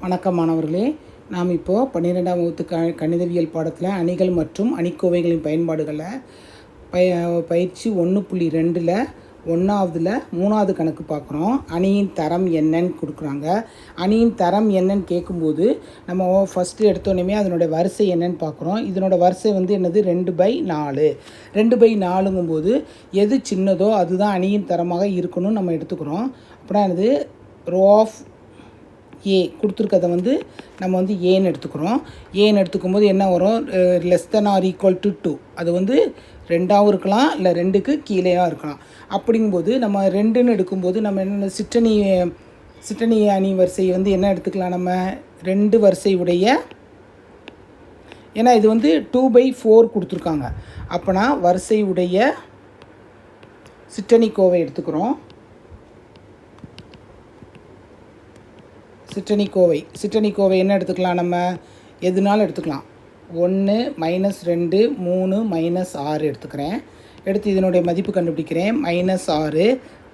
வணக்கம் மாணவர்களே, நாம் இப்போது 12ஆம் வகுப்பு கணிதவியல் பாடத்தில் அணிகள் மற்றும் அணிக்கோவைகளின் பயன்பாடுகளை பயிற்சி 1.2ல் 1ஆவதுல 3ஆவது கணக்கு பார்க்குறோம். அணியின் தரம் என்னன்னு கொடுக்குறாங்க. அணியின் தரம் என்னன்னு கேட்கும்போது நம்ம ஃபஸ்ட்டு எடுத்தோடனே அதனுடைய வரிசை என்னன்னு பார்க்குறோம். இதனோட வரிசை என்னது 2/4. 2/4ங்கும்போது எது சின்னதோ அதுதான் அணியின் தரமாக இருக்கணும்னு நம்ம எடுத்துக்கிறோம். அப்புறம் என்னது ரோ ஆஃப் ஏ கொடுத்துருக்கதை நம்ம ஏன்னு எடுத்துக்கிறோம். ஏன்னு எடுத்துக்கும் போது என்ன வரும், less than or equal to 2. அது 2ஆகவும் இருக்கலாம், இல்லை 2க்கு கீழேயாக இருக்கலாம். அப்படிங்கும்போது நம்ம 2ன்னு எடுக்கும்போது நம்ம என்ன சிற்றணி அணி வரிசையை என்ன எடுத்துக்கலாம், நம்ம 2 வரிசை உடைய, ஏன்னா இது 2/4 கொடுத்துருக்காங்க. அப்போனா வரிசை உடைய சிற்றணி கோவை எடுத்துக்கிறோம். சிற்றணி கோவை என்ன எடுத்துக்கலாம், நம்ம எதுனாலும் எடுத்துக்கலாம். 1 -2 3 -6 எடுத்துக்கிறேன். எடுத்து இதனுடைய மதிப்பு கண்டுபிடிக்கிறேன். -6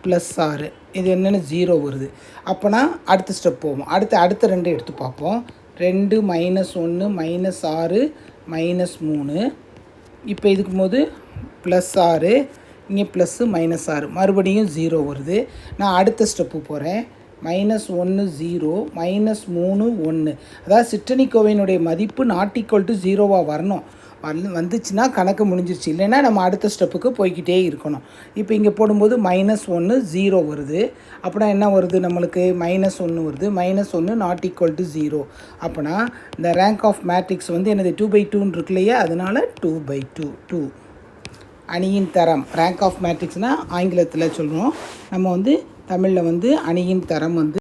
+6 இது என்னென்னு 0 வருது. அப்போனா அடுத்த ஸ்டெப் போவோம். அடுத்த 2 எடுத்து பார்ப்போம். 2 -1 -6 -3. இப்போ இதுக்கும் போது +6 இங்கே ப்ளஸ்ஸு -6 மறுபடியும் 0 வருது. நான் அடுத்த ஸ்டெப்பு போகிறேன். -1 0 -3 1. அதாவது சிற்றணி கோவையினுடைய மதிப்பு ≠0 வரணும். வந்துச்சுன்னா கணக்கு முடிஞ்சிருச்சு, இல்லைன்னா நம்ம அடுத்த ஸ்டெப்புக்கு போய்கிட்டே இருக்கணும். இப்போ இங்கே போடும்போது -1 0 வருது. அப்படின்னா என்ன வருது, நம்மளுக்கு -1 வருது. -1 ≠0. அப்போனா இந்த ரேங்க் ஆஃப் மேட்ரிக்ஸ் என்னது 2/2 இருக்கு இல்லையா, அதனால் 2/2. அணியின் தரம் ரேங்க் ஆஃப் மேட்ரிக்ஸ்னால் ஆங்கிலத்தில் சொல்கிறோம். நம்ம தமிழில் அணியின் தரம்